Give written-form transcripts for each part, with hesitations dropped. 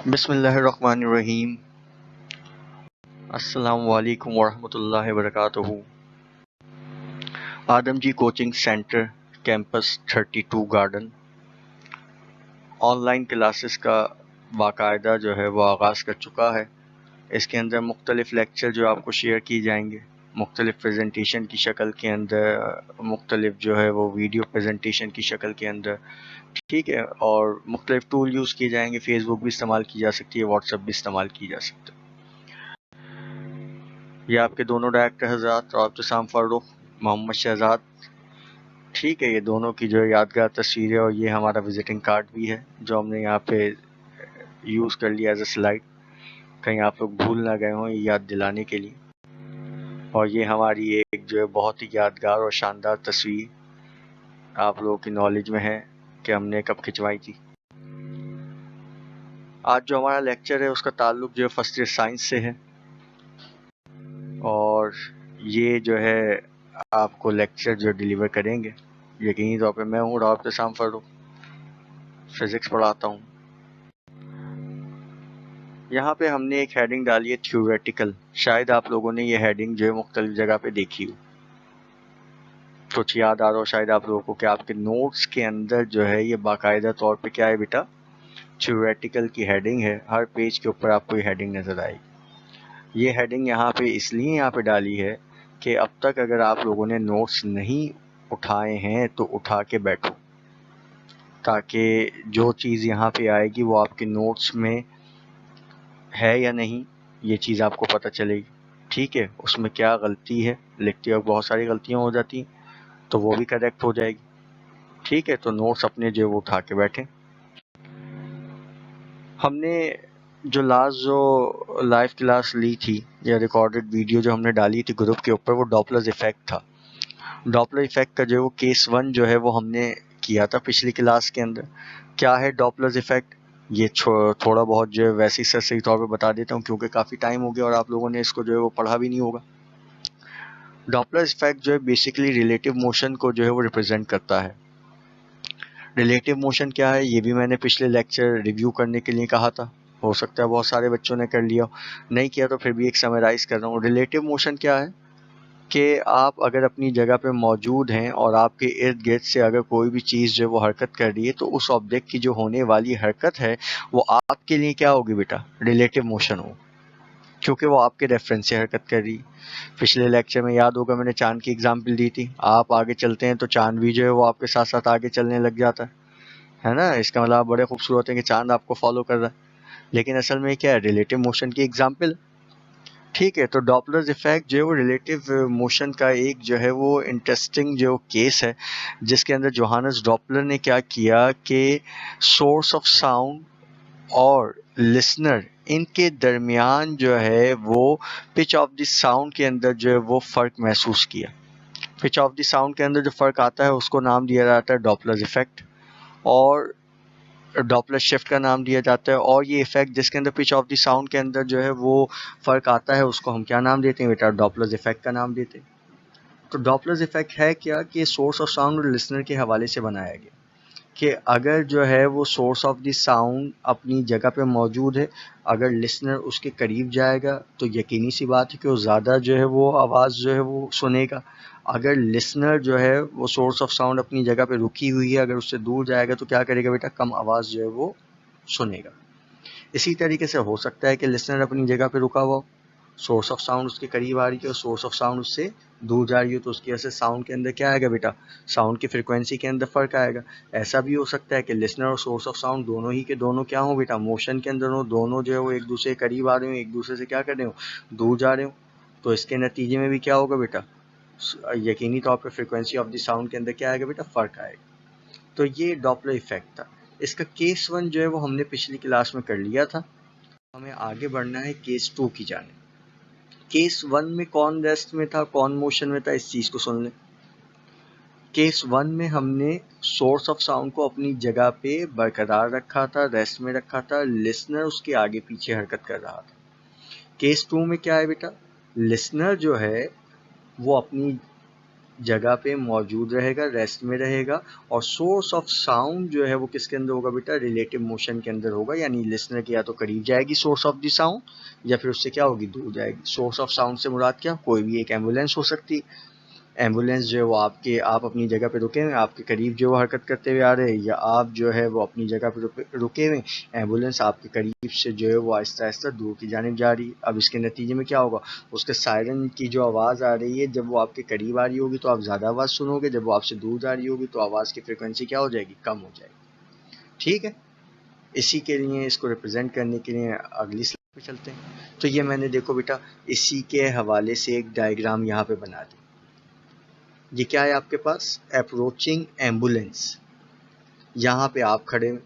बिस्मिल्लाहिर्रहमानिर्रहीम। अस्सलामु अलैकुम वरहमतुल्लाहि वबरकातुहू। Adamjee coaching centre campus 32 garden online classes का बाकायदा जो है वो आगाज़ कर चुका है। इसके अंदर मुख्तलिफ़ लेक्चर जो आपको शेयर किए जाएंगे, मुख्तलिफ़ प्रेजेंटेशन की शक्ल के अंदर, मुख्तलिफ़ जो है वो वीडियो प्रेजेंटेशन की शक्ल के अंदर, ठीक है। और मुख्तलिफ़ टूल यूज़ किए जाएंगे। फेसबुक भी इस्तेमाल की जा सकती है, व्हाट्सएप भी इस्तेमाल की जा सकता है। ये आपके दोनों डायरेक्टर हज़रात इब्तिसाम फ़ारूक, मोहम्मद शहजाद, ठीक है। ये दोनों की जो यादगार तस्वीर है और ये हमारा विजिटिंग कार्ड भी है जो हमने यहाँ पे यूज़ कर लिया एज ए स्लाइड, कहीं आप लोग भूल ना गए हों, ये याद दिलाने के लिए। और ये हमारी एक जो है बहुत ही यादगार और शानदार तस्वीर आप लोगों की नॉलेज में है कि हमने कब खिंचवाई थी। आज जो हमारा लेक्चर है उसका ताल्लुक जो है फर्स्ट ईयर साइंस से है और ये जो है आपको लेक्चर जो डिलीवर करेंगे यकीनी तौर पे मैं हूँ इब्तिसाम फ़ारूक, फिज़िक्स पढ़ाता हूँ। यहाँ पे हमने एक हेडिंग डाली है थ्योरेटिकल। शायद आप लोगों ने ये हेडिंग जो है मुख्तलिफ जगह पे देखी हो, कुछ याद आ रहा हो शायद आप लोगों को कि आपके नोट्स के अंदर जो है ये बाकायदा तौर पे क्या है बेटा, थ्योरेटिकल की हेडिंग है। हर पेज के ऊपर आपको ये हेडिंग नज़र आएगी। ये हेडिंग यहाँ पे इसलिए यहाँ पे डाली है कि अब तक अगर आप लोगों ने नोट्स नहीं उठाए हैं तो उठा के बैठो, ताकि जो चीज़ यहाँ पे आएगी वो आपके नोट्स में है या नहीं ये चीज़ आपको पता चलेगी, ठीक है। उसमें क्या गलती है, लिखते वक्त बहुत सारी गलतियाँ हो जाती हैं तो वो भी करेक्ट हो जाएगी, ठीक है। तो नोट्स अपने जो वो उठा के बैठें। हमने जो लास्ट जो लाइव क्लास ली थी या रिकॉर्डेड वीडियो जो हमने डाली थी ग्रुप के ऊपर, वो डॉपलर इफ़ेक्ट था। डॉपलर इफ़ेक्ट का जो वो केस 1 जो है वो हमने किया था पिछली क्लास के अंदर। क्या है डॉपलर इफ़ेक्ट, ये थोड़ा बहुत जो है वैसे ही सरसरी तौर पे बता देता हूँ क्योंकि काफ़ी टाइम हो गया और आप लोगों ने इसको जो है वो पढ़ा भी नहीं होगा। डॉपलर इफ़ेक्ट जो है बेसिकली रिलेटिव मोशन को जो है वो रिप्रेजेंट करता है। रिलेटिव मोशन क्या है ये भी मैंने पिछले लेक्चर रिव्यू करने के लिए कहा था, हो सकता है बहुत सारे बच्चों ने कर लिया, नहीं किया तो फिर भी एक समराइज़ कर रहा हूँ। रिलेटिव मोशन क्या है कि आप अगर अपनी जगह पे मौजूद हैं और आपके इर्द गिर्द से अगर कोई भी चीज़ जो है वो हरकत कर रही है तो उस ऑब्जेक्ट की जो होने वाली हरकत है वो आपके लिए क्या होगी बेटा, रिलेटिव मोशन हो, क्योंकि वो आपके रेफरेंस से हरकत कर रही है। पिछले लेक्चर में याद होगा मैंने चांद की एग्जांपल दी थी, आप आगे चलते हैं तो चांद भी जो है वो आपके साथ साथ आगे चलने लग जाता है ना। इसका मतलब आप बड़े खूबसूरत है कि चांद आपको फॉलो कर रहा है, लेकिन असल में क्या है, रिलेटिव मोशन की एग्जांपल, ठीक है। तो डॉपलर इफेक्ट जो है वो रिलेटिव मोशन का एक जो है वो इंटरेस्टिंग जो केस है जिसके अंदर जोहानस डॉपलर ने क्या किया कि सोर्स ऑफ साउंड और लिसनर इनके दरमियान जो है वो पिच ऑफ द साउंड के अंदर जो है वो फ़र्क महसूस किया। पिच ऑफ द साउंड के अंदर जो फ़र्क आता है उसको नाम दिया जाता है डॉपलर इफेक्ट और डॉपलर शिफ्ट का नाम दिया जाता है। और ये इफेक्ट जिसके अंदर पिच ऑफ द साउंड के अंदर जो है वो फ़र्क आता है उसको हम क्या नाम देते हैं बेटा, डॉपलर इफेक्ट का नाम देते हैं। तो डॉपलर इफेक्ट है क्या कि सोर्स ऑफ साउंड और लिसनर के हवाले से बनाया गया कि अगर जो है वो सोर्स ऑफ द साउंड अपनी जगह पे मौजूद है, अगर लिसनर उसके करीब जाएगा तो यकीनी सी बात है कि वो ज़्यादा जो है वो आवाज़ जो है वो सुनेगा। अगर लिसनर जो है वो सोर्स ऑफ साउंड अपनी जगह पे रुकी हुई है, अगर उससे दूर जाएगा तो क्या करेगा बेटा, कम आवाज़ जो है वो सुनेगा। इसी तरीके से हो सकता है कि लिसनर अपनी जगह पे रुका हुआ हो, सोर्स ऑफ साउंड उसके करीब आ रही है और सोर्स ऑफ साउंड उससे दूर जा रही हो, तो उसकी वजह से साउंड के अंदर क्या आएगा बेटा, साउंड की फ्रिक्वेंसी के अंदर फ़र्क आएगा। ऐसा भी हो सकता है कि लिसनर और सोर्स ऑफ साउंड दोनों ही के दोनों क्या हो बेटा, मोशन के अंदर हो, दोनों जो है वो एक दूसरे के करीब आ रहे हो, एक दूसरे से क्या कर रहे हो, दूर जा रहे हो। तो इसके नतीजे में भी क्या होगा बेटा, यकीनी तौर पर फ्रिक्वेंसी ऑफ द साउंड के अंदर क्या आएगा बेटा, फ़र्क आएगा। तो ये डॉपलर इफेक्ट था। इसका केस 1 जो है वो हमने पिछली क्लास में कर लिया था। हमें आगे बढ़ना है केस 2 की जाने। केस 1 में कौन रेस्ट में था, कौन मोशन में था, इस चीज़ को सुन लें। केस 1 में हमने सोर्स ऑफ साउंड को अपनी जगह पे बरकरार रखा था, रेस्ट में रखा था, लिसनर उसके आगे पीछे हरकत कर रहा था। केस 2 में क्या है बेटा, लिसनर जो है वो अपनी जगह पे मौजूद रहेगा, रेस्ट में रहेगा, और सोर्स ऑफ साउंड जो है वो किसके अंदर होगा बेटा, रिलेटिव मोशन के अंदर होगा, यानी लिसनर के या तो करीब जाएगी सोर्स ऑफ द साउंड या फिर उससे क्या होगी, दूर जाएगी। सोर्स ऑफ साउंड से मुराद क्या, कोई भी एक एम्बुलेंस हो सकती है। एम्बुलेंस जो है वो आप अपनी जगह पे रुके हुए, आपके करीब जो हरकत करते हुए आ रहे हैं, या आप जो है वो अपनी जगह पे रुके हुए, एम्बुलेंस आपके करीब से जो है वो आहिस्ता आहिस्ता दूर की जानिब जा रही है। अब इसके नतीजे में क्या होगा, उसके सायरन की जो आवाज़ आ रही है, जब वो आपके करीब आ रही होगी तो आप ज़्यादा आवाज़ सुनोगे, जब वो आपसे दूर जा रही होगी तो आवाज़ की फ्रिक्वेंसी क्या हो जाएगी, कम हो जाएगी। ठीक है, इसी के लिए इसको रिप्रेजेंट करने के लिए अगली स्लाइड पे चलते हैं। तो ये मैंने देखो बेटा इसी के हवाले से एक डायग्राम यहाँ पे बना दी। ये क्या है आपके पास, अप्रोचिंग एम्बुलेंस, यहाँ पे आप खड़े हैं,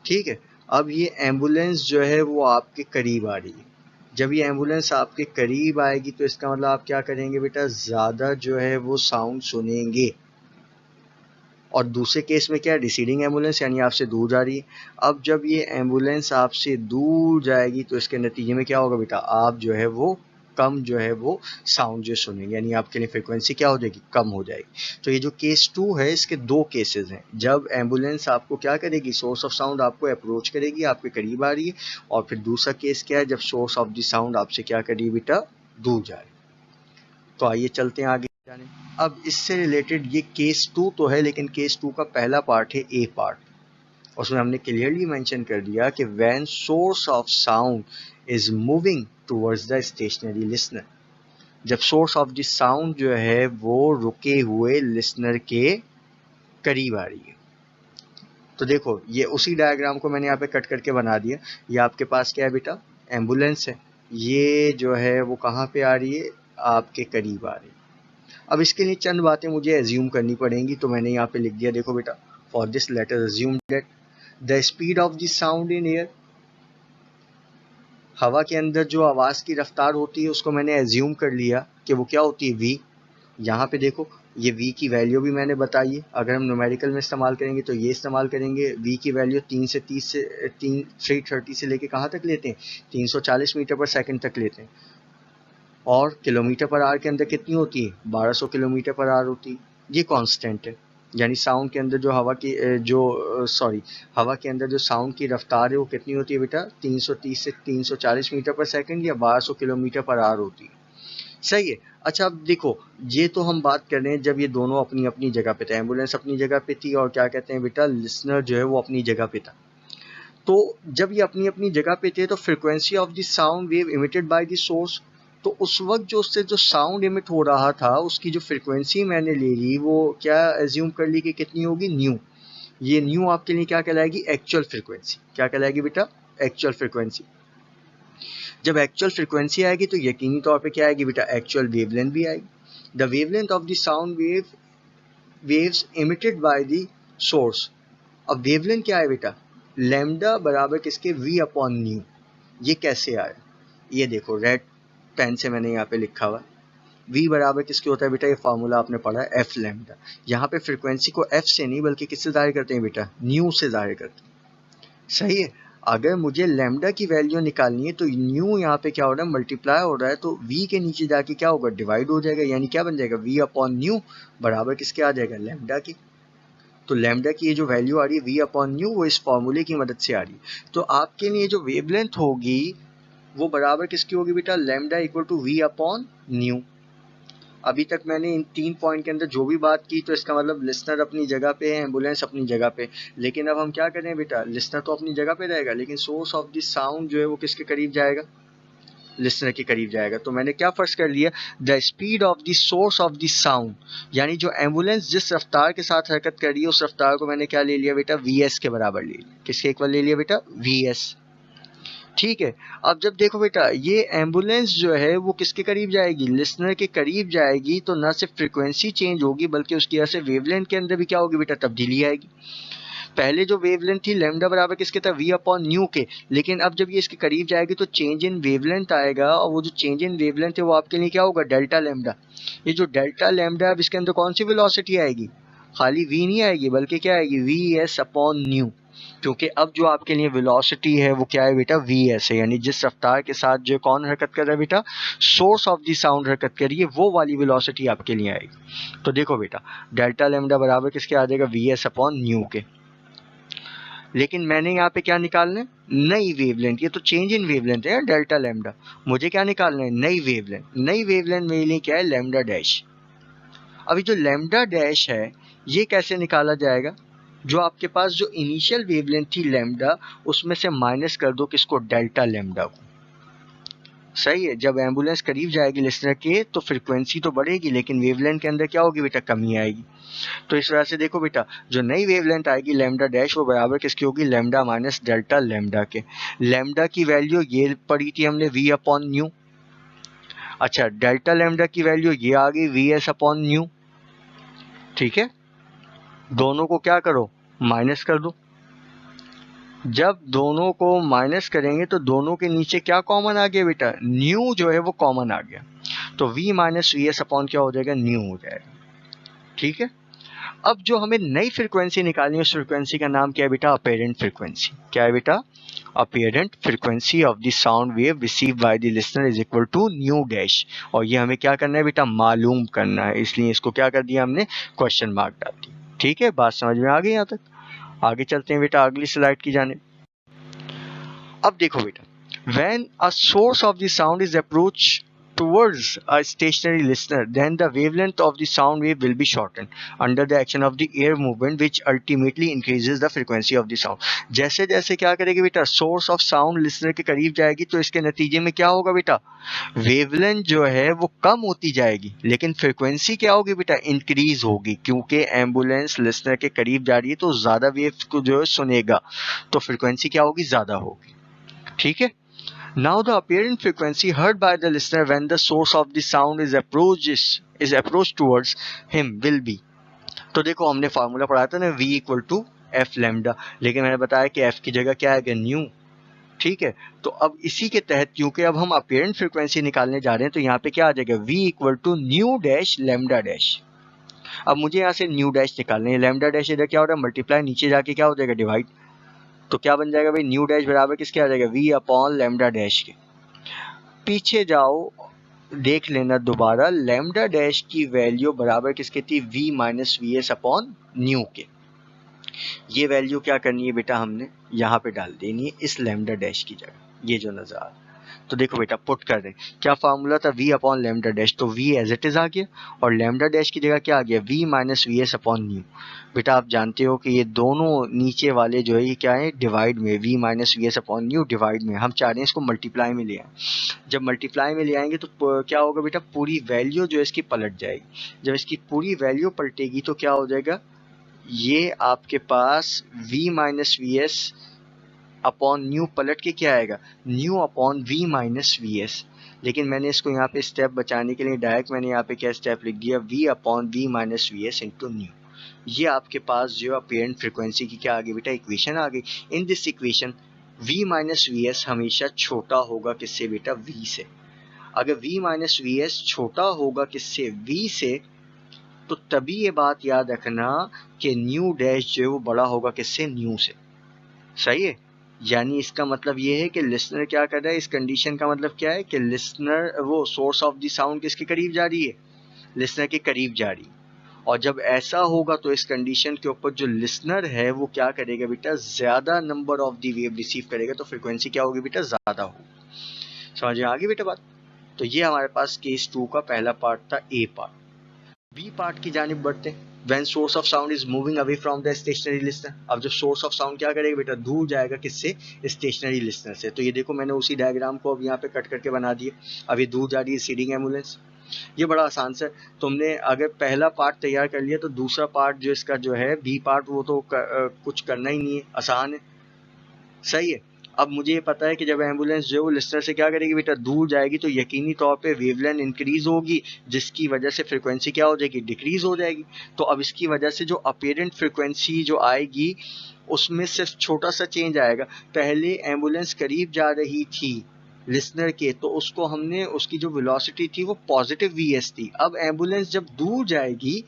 ठीक है। अब ये एम्बुलेंस जो है वो आपके करीब आ रही है। जब ये एम्बुलेंस आपके करीब आएगी तो इसका मतलब आप क्या करेंगे बेटा, ज़्यादा जो है वो साउंड सुनेंगे। और दूसरे केस में क्या है, रिसीडिंग एम्बुलेंस, यानी आपसे दूर जा रही है। अब जब ये एम्बुलेंस आपसे दूर जाएगी तो इसके नतीजे में क्या होगा बेटा, आप जो है वो कम जो है वो साउंड जो सुनेंगे, यानी आपके लिए फ्रिक्वेंसी क्या हो जाएगी, कम हो जाएगी। तो ये जो केस 2 है, इसके दो केसेस हैं। जब एम्बुलेंस आपको क्या करेगी, सोर्स ऑफ साउंड आपको अप्रोच करेगी, आपके करीब आ रही है। और फिर दूसरा केस क्या है, जब सोर्स ऑफ द साउंड आपसे क्या करेगी बेटा, दूर जा रही है। तो आइए चलते हैं आगे जाने। अब इससे रिलेटेड ये केस 2 तो है, लेकिन केस 2 का पहला पार्ट है ए पार्ट, उसमें हमने क्लियरली मेंशन कर दिया कि when source of sound is moving towards the stationary listener, जब सोर्स ऑफ द साउंड जो है वो रुके हुए लिसनर के करीब आ रही है। तो देखो ये उसी डायग्राम को मैंने यहाँ पे कट करके बना दिया। ये आपके पास क्या है बेटा, एम्बुलेंस है, ये जो है वो कहाँ पे आ रही है, आपके करीब आ रही है। अब इसके लिए चंद बातें मुझे एज्यूम करनी पड़ेंगी, तो मैंने यहाँ पे लिख दिया, देखो बेटा, for this let us assume that the speed of the sound in air, हवा के अंदर जो आवाज़ की रफ्तार होती है उसको मैंने एज्यूम कर लिया कि वो क्या होती है, v। यहाँ पे देखो ये v की वैल्यू भी मैंने बताई है। अगर हम न्यूमेरिकल में इस्तेमाल करेंगे तो ये इस्तेमाल करेंगे, v की वैल्यू 330 से लेके कहाँ तक लेते हैं, 340 मीटर पर सेकंड तक लेते हैं। और किलोमीटर पर आवर के अंदर कितनी होती है, 1200 किलोमीटर पर आवर होती है। ये कांस्टेंट है, यानी साउंड के अंदर जो हवा के अंदर जो साउंड की रफ्तार है वो कितनी होती है बेटा, 330 से 340 मीटर पर सेकंड या 1200 किलोमीटर पर आवर होती है। सही है। अच्छा अब देखो, ये तो हम बात कर रहे हैं जब ये दोनों अपनी अपनी जगह पे थे, एम्बुलेंस अपनी जगह पे थी और क्या कहते हैं बेटा, लिसनर जो है वो अपनी जगह पे था। तो जब ये अपनी अपनी जगह पे थे तो frequency of the sound wave emitted by the source, तो उस वक्त जो उससे जो साउंड इमिट हो रहा था उसकी जो फ्रिक्वेंसी मैंने ले ली वो क्या एज्यूम कर ली कि कितनी होगी, न्यू। ये न्यू आपके लिए क्या कहलाएगी, एक्चुअल फ्रिक्वेंसी। क्या कहलाएगी बेटा, एक्चुअल फ्रिक्वेंसी। जब एक्चुअल फ्रिक्वेंसी आएगी तो यकीनी तौर पे क्या आएगी बेटा, एक्चुअल वेवलेंथ भी आएगी। The wavelength of the sound waves emitted by the source. अब वेवलेंथ क्या है बेटा, लैम्डा बराबर किसके, v अपॉन न्यू। ये कैसे आया, ये देखो रेड पेन से मैंने यहाँ पे लिखा हुआ, v बराबर किसके होता है बेटा, ये फार्मूला आपने पढ़ा है, एफ लैम्डा। यहाँ पे फ्रिक्वेंसी को f से नहीं बल्कि किससे जाहिर करते हैं बेटा, न्यू से जाहिर करते हैं। सही है। अगर मुझे लैम्डा की वैल्यू निकालनी है तो न्यू यहाँ पे क्या हो रहा है, मल्टीप्लाई हो रहा है, तो v के नीचे जाके क्या होगा, डिवाइड हो जाएगा, यानी क्या बन जाएगा, v अपॉन न्यू बराबर किसके आ जाएगा, लैम्डा की। तो लैम्डा की ये जो वैल्यू आ रही है v अपॉन न्यू, वो इस फॉर्मूले की मदद से आ रही है। तो आपके लिए जो वेवलेंथ होगी वो बराबर किसकी होगी बेटा, lambda equal to v upon nu. अभी तक मैंने इन 3 पॉइंट के अंदर जो भी बात की तो इसका मतलब लिसनर अपनी जगह पे है, एम्बुलेंस अपनी जगह पे। लेकिन अब हम क्या करें बेटा, लिसनर तो अपनी जगह पे रहेगा लेकिन सोर्स ऑफ द साउंड जो है वो किसके करीब जाएगा, लिसनर के करीब जाएगा। तो मैंने क्या फर्ज कर लिया, the speed of the source of the sound, यानी जो एम्बुलेंस जिस रफ्तार के साथ हरकत कर रही है उस रफ्तार को मैंने क्या ले लिया बेटा, वीएस के बराबर ले लिया। किसके इक्वल ले लिया बेटा, वीएस। ठीक है। अब जब देखो बेटा ये एम्बुलेंस जो है वो किसके करीब जाएगी, लिसनर के करीब जाएगी, तो ना सिर्फ फ्रिक्वेंसी चेंज होगी बल्कि उसकी वजह से वेवलेंथ के अंदर भी क्या होगी बेटा, तब्दीली आएगी। पहले जो वेवलेंथ थी लैम्डा बराबर किसके था, v अपॉन न्यू के, लेकिन अब जब ये इसके करीब जाएगी तो चेंज इन वेवलेंथ आएगा, और वो जो चेंज इन वेवलेंथ है वो आपके लिए क्या होगा, डेल्टा लैम्डा। ये जो डेल्टा लैम्डा, अब इसके अंदर कौन सी वेलोसिटी आएगी, खाली v नहीं आएगी बल्कि क्या आएगी, वी एस अपॉन न्यू। क्योंकि अब जो आपके लिए वेलोसिटी है वो क्या है बेटा, वीएस है, यानी जिस रफ्तार के साथ जो कौन हरकत कर रहा है बेटा, सोर्स ऑफ द साउंड हरकत कर रही है, वो वाली वेलोसिटी आपके लिए आएगी। तो देखो बेटा डेल्टा लैम्डा बराबर किसके आ जाएगा, वीएस अपॉन न्यू के। लेकिन मैंने यहाँ पे क्या निकालना है, नई वेवलेंथ, ये तो चेंज इन वेवलेंथ है डेल्टा लैम्डा, मुझे क्या निकालना है, नई वेवलेंथ। नई वेवलेंथ मेरे लिए क्या है, लैम्डा डैश। अभी जो लैम्डा डैश है ये कैसे निकाला जाएगा, जो आपके पास जो इनिशियल वेवलेंथ थी लैम्डा, उसमें से माइनस कर दो किसको, डेल्टा लैम्डा को। सही है, जब एम्बुलेंस करीब जाएगी लिसनर के तो फ्रीक्वेंसी तो बढ़ेगी, लेकिन वेवलेंथ के अंदर क्या होगी बेटा, कमी आएगी। तो इस वजह से देखो बेटा जो नई वेवलेंथ आएगी लैम्डा डैश, वो बराबर किसकी होगी, लैम्डा माइनस डेल्टा लैम्डा के। लैम्डा की वैल्यू ये पढ़ी थी हमने वी अपॉन न्यू। अच्छा डेल्टा लैम्डा की वैल्यू ये आ गई वी एस अपॉन न्यू। ठीक है, दोनों को क्या करो, माइनस कर दो। जब दोनों को माइनस करेंगे तो दोनों के नीचे क्या कॉमन आ गया बेटा, न्यू जो है वो कॉमन आ गया, तो v minus V S upon क्या हो जाएगा, न्यू हो जाएगा। ठीक है, अब जो हमें नई फ्रीक्वेंसी निकालनी है उस फ्रीक्वेंसी का नाम क्या है बेटा, अपेरेंट फ्रीक्वेंसी। क्या है बेटा, apparent frequency of the sound wave receive by the listener is equal to nu dash. और ये हमें क्या करना है बेटा, मालूम करना है, इसलिए इसको क्या कर दिया हमने, क्वेश्चन मार्क डाल दिया। ठीक है, बात समझ में आ गई यहाँ तक। आगे चलते हैं बेटा अगली स्लाइड की जाने। अब देखो बेटा, when a source of the sound is approached towards a stationary listener, then the wavelength of the sound wave will be shortened under the action of the air movement, which ultimately increases the frequency of the sound. जैसे जैसे क्या करेगी बेटा, source of sound listener के करीब जाएगी तो इसके नतीजे में क्या होगा बेटा, वेवलेंथ जो है वो कम होती जाएगी, लेकिन फ्रीक्वेंसी क्या होगी बेटा, इंक्रीज होगी, क्योंकि एम्बुलेंस लिसनर के करीब जा रही है तो ज्यादा वेव को जो है सुनेगा, तो फ्रीक्वेंसी क्या होगी, ज्यादा होगी। ठीक है, now the apparent frequency heard by the listener when the source of the sound is approached towards him will be। तो देखो हमने फार्मूला पढ़ा था ना, v equal to f lambda, लेकिन मैंने बताया कि f की जगह क्या आएगा, न्यू। ठीक है, तो अब इसी के तहत क्योंकि अब हम अपेरेंट फ्रीक्वेंसी निकालने जा रहे हैं तो यहाँ पे क्या आ जाएगा, v equal to nu dash lambda dash. अब मुझे यहाँ से न्यू डैश निकालने हैं, लैम्डा डैश इधर क्या हो रहा है, मल्टीप्लाई, नीचे जाके क्या हो जाएगा, डिवाइड। तो क्या बन जाएगा भाई, न्यू डैश बराबर किसके आ जाएगा, v अपॉन लैम्डा डैश के। पीछे जाओ देख लेना दोबारा, लैम्डा डैश की वैल्यू बराबर किसके थी, v minus V S upon new के। ये वैल्यू क्या करनी है बेटा, हमने यहाँ पे डाल देनी है इस लैम्डा डैश की जगह, ये जो नजर आ रहा है। तो देखो बेटा पुट कर रहे हैं, क्या फार्मूला था, v अपॉन लैम्डा डैश, तो v एज इट इज आ गया, और लैम्डा डैश की जगह क्या आ गया, v minus V S upon new. बेटा आप जानते हो कि ये दोनों नीचे वाले जो है ये क्या है, डिवाइड में, v minus V S upon nu divide में, हम चाह रहे हैं इसको मल्टीप्लाई में ले आए। जब मल्टीप्लाई में ले आएंगे तो क्या होगा बेटा, पूरी वैल्यू जो है इसकी पलट जाएगी। जब इसकी पूरी वैल्यू पलटेगी तो क्या हो जाएगा, ये आपके पास v minus V S upon new पलट के क्या आएगा, new upon v minus V S. लेकिन मैंने इसको यहाँ पे स्टेप बचाने के लिए डायरेक्ट मैंने यहाँ पे क्या स्टेप लिख दिया, v upon v minus V S into new. ये आपके पास जो अपेरेंट फ्रीक्वेंसी की क्या आ गई बेटा, इक्वेशन आ गई। In this equation v minus V S हमेशा छोटा होगा किससे बेटा, v से। अगर v माइनस वी एस छोटा होगा किससे, v से, तो तभी ये बात याद रखना कि न्यू डैश जो है वो बड़ा होगा किससे, न्यू से। सही है, यानी इसका मतलब ये है कि लिसनर क्या कर रहा है, इस कंडीशन का मतलब क्या है कि लिसनर वो सोर्स ऑफ द साउंड किसके करीब जा रही है, लिसनर के करीब जा रही है। और जब ऐसा होगा तो इस कंडीशन के ऊपर जो लिसनर है वो क्या करेगा बेटा, ज्यादा number of the wave receive करेगा, तो फ्रीक्वेंसी क्या होगी बेटा, ज्यादा होगी। समझ में आ गई बेटा बात। तो ये हमारे पास केस 2 का पहला पार्ट था, ए पार्ट। बी पार्ट की जानिब बढ़ते हैं, when source of sound is moving away from the stationary listener। अब जो source of sound क्या करेगा बेटा, दूर जाएगा किससे, stationary listener से। तो ये देखो मैंने उसी डायग्राम को अब यहाँ पे कट करके बना दिए। अब ये दूर जा रही है सीडिंग एम्बुलेंस। ये बड़ा आसान से तुमने अगर पहला पार्ट तैयार कर लिया तो दूसरा पार्ट जो इसका जो है बी पार्ट वो तो कुछ करना ही नहीं है, आसान है। सही है, अब मुझे ये पता है कि जब एम्बुलेंस जो है वो लिस्टर से क्या करेगी बेटा, दूर जाएगी तो यकीनी तौर पे वेवलेंथ इंक्रीज होगी, जिसकी वजह से फ्रीक्वेंसी क्या हो जाएगी, डिक्रीज हो जाएगी। तो अब इसकी वजह से जो अपेरेंट फ्रीक्वेंसी जो आएगी उसमें सिर्फ छोटा सा चेंज आएगा। पहले एम्बुलेंस करीब जा रही थी लिसनर के तो उसको हमने उसकी जो वेलोसिटी थी वो पॉजिटिव वीएस थी। अब एम्बुलेंस जब दूर जाएगी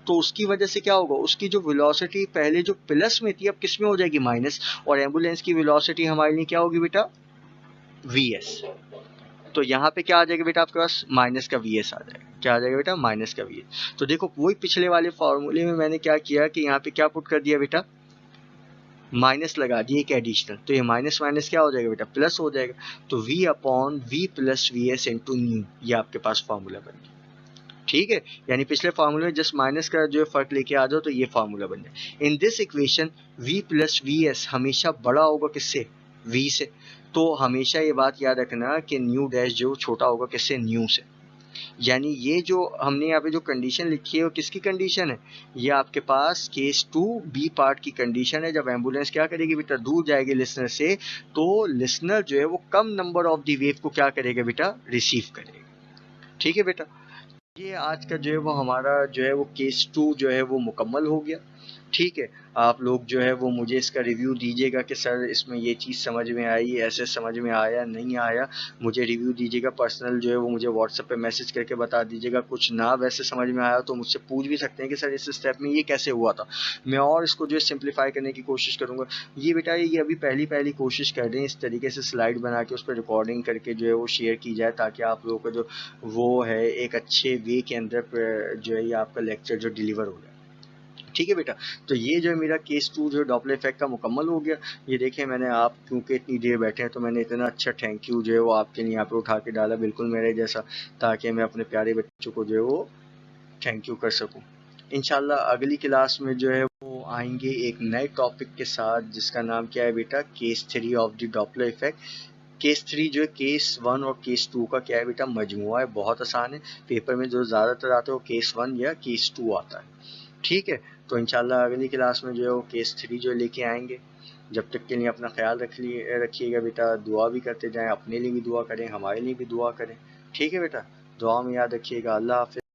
तो उसकी वजह से क्या होगा, उसकी जो वेलोसिटी पहले जो प्लस में थी अब किस में हो जाएगी, माइनस, और एम्बुलेंस की वेलोसिटी हमारे लिए क्या होगी बेटा, vs। तो यहाँ पे क्या आ जाएगा बेटा आपके पास, माइनस का vs आ जाएगा, क्या आ जाएगा बेटा, माइनस का vs। तो देखो वही पिछले वाले फॉर्मूले में मैंने क्या किया कि यहाँ पे क्या पुट कर दिया बेटा, माइनस लगा दिए एक एडिशनल, तो ये माइनस माइनस क्या हो जाएगा बेटा, प्लस हो जाएगा। तो v upon v plus V S into new, ये आपके पास फॉर्मूला बन गया। ठीक है, यानी पिछले फार्मूले में जस्ट माइनस का जो फर्क लेके आ जाओ तो ये फार्मूला बन जाए। In this equation v plus V S हमेशा बड़ा होगा किससे, v से। तो हमेशा ये बात याद रखना कि न्यू डैश जो छोटा होगा किससे, न्यू से। यानी ये जो हमने यहाँ पे जो कंडीशन लिखी है वो किसकी कंडीशन है, ये आपके पास केस 2 बी पार्ट की कंडीशन है। जब एम्बुलेंस क्या करेगी बेटा, दूर जाएगी लिसनर से, तो लिसनर जो है वो कम नंबर ऑफ दी वेव को क्या करेगा बेटा, रिसीव करेगा। ठीक है बेटा, ये आज का जो है वो हमारा जो है वो केस 2 जो है वो मुकम्मल हो गया। ठीक है, आप लोग जो है वो मुझे इसका रिव्यू दीजिएगा कि सर इसमें ये चीज़ समझ में आई, ऐसे समझ में आया नहीं आया, मुझे रिव्यू दीजिएगा। पर्सनल जो है वो मुझे व्हाट्सएप पे मैसेज करके बता दीजिएगा। कुछ ना वैसे समझ में आया तो मुझसे पूछ भी सकते हैं कि सर इस स्टेप में ये कैसे हुआ था, मैं और इसको जो है सिंप्लीफाई करने की कोशिश करूँगा। ये बेटा ये अभी पहली कोशिश कर रहे हैं, इस तरीके से स्लाइड बना के उस पर रिकॉर्डिंग करके जो है वो शेयर की जाए, ताकि आप लोगों का जो वो है एक अच्छे वे के अंदर जो है ये आपका लेक्चर जो डिलीवर हो जाए। ठीक है बेटा, तो ये जो है मेरा केस 2 जो डॉपलर इफेक्ट का मुकम्मल हो गया। ये देखें मैंने, आप क्योंकि इतनी देर बैठे हैं तो मैंने इतना अच्छा थैंक यू जो है वो आपके लिए यहाँ पे उठा के डाला, बिल्कुल मेरे जैसा, ताकि मैं अपने प्यारे बच्चों को जो है वो थैंक यू कर सकूँ। इंशाल्लाह अगली क्लास में जो है वो आएंगे एक नए टॉपिक के साथ, जिसका नाम क्या है बेटा, case 3 of the Doppler effect. Case 3 जो है केस 1 और केस 2 का क्या है बेटा, मजमुआ है, बहुत आसान है। पेपर में जो ज़्यादातर आता है वो केस 1 या केस 2 आता है। ठीक है, तो इंशाल्लाह अगली क्लास में जो है वो केस 3 जो लेके आएंगे। जब तक के लिए अपना ख्याल रखिएगा बेटा, दुआ भी करते जाएं, अपने लिए भी दुआ करें, हमारे लिए भी दुआ करें। ठीक है बेटा, दुआ में याद रखिएगा। अल्लाह हाफ़िज़।